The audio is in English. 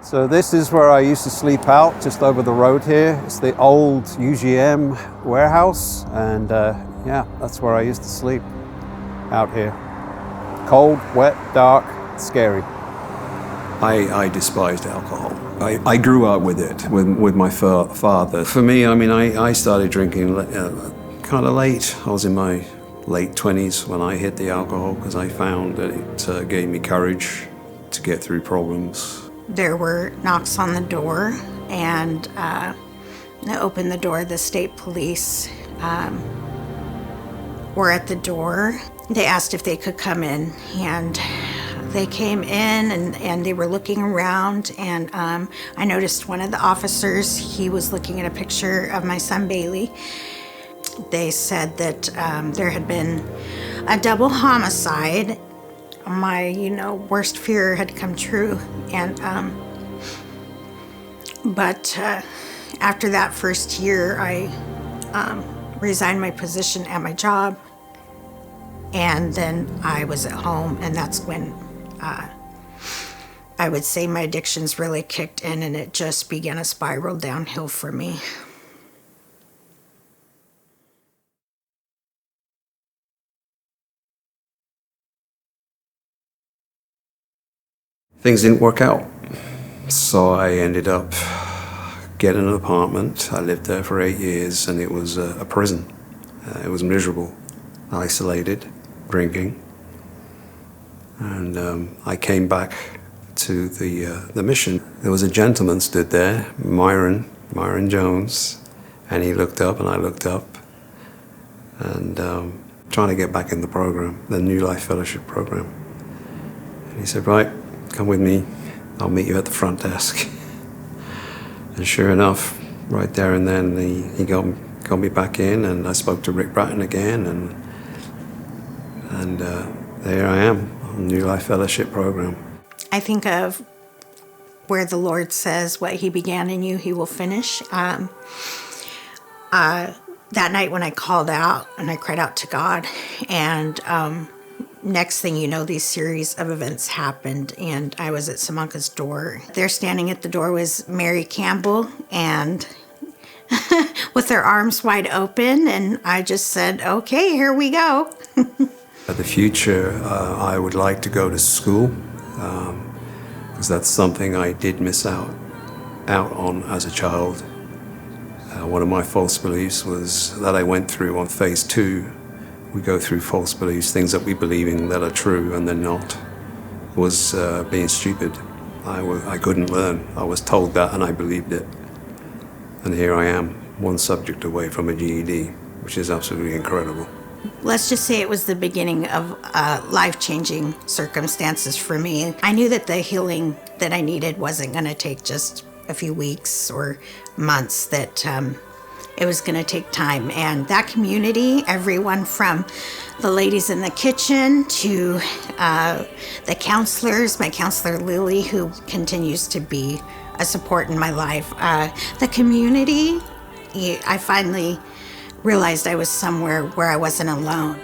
So this is where I used to sleep out, just over the road here. It's the old UGM warehouse, and yeah, that's where I used to sleep, out here. Cold, wet, dark, scary. I despised alcohol. I grew up with it, with my father. For me, I mean, I started drinking kind of late. I was in my late 20s when I hit the alcohol, because I found that it gave me courage to get through problems. There were knocks on the door, and I opened the door. The state police were at the door. They asked if they could come in, and they came in, and they were looking around, and I noticed one of the officers, he was looking at a picture of my son Bailey. They said that there had been a double homicide. My, worst fear had come true, and but after that first year, I resigned my position at my job, and then I was at home, and that's when I would say my addictions really kicked in, and it just began to spiral downhill for me. Things didn't work out, so I ended up getting an apartment. I lived there for 8 years, and it was a prison. It was miserable, isolated, drinking. And I came back to the mission. There was a gentleman stood there, Myron Jones, and he looked up and I looked up, and trying to get back in the program, the New Life Fellowship program. And he said, "Right, come with me, I'll meet you at the front desk." And sure enough, right there and then, he got me back in, and I spoke to Rick Bratton again, and there I am, on New Life Fellowship program. I think of where the Lord says, what he began in you, he will finish. That night when I called out and I cried out to God, and next thing you know, these series of events happened, and I was at Samanka's door. There standing at the door was Mary Campbell, and with her arms wide open, and I just said, okay, here we go. For the future, I would like to go to school, because that's something I did miss out on as a child. One of my false beliefs was that I went through on phase 2. We go through false beliefs, things that we believe in that are true and they're not. Was being stupid. I couldn't learn. I was told that and I believed it. And here I am, one subject away from a GED, which is absolutely incredible. Let's just say it was the beginning of life-changing circumstances for me. I knew that the healing that I needed wasn't going to take just a few weeks or months, that it was going to take time. And that community, everyone from the ladies in the kitchen to the counselors, my counselor Lily, who continues to be a support in my life. The community, I finally realized I was somewhere where I wasn't alone.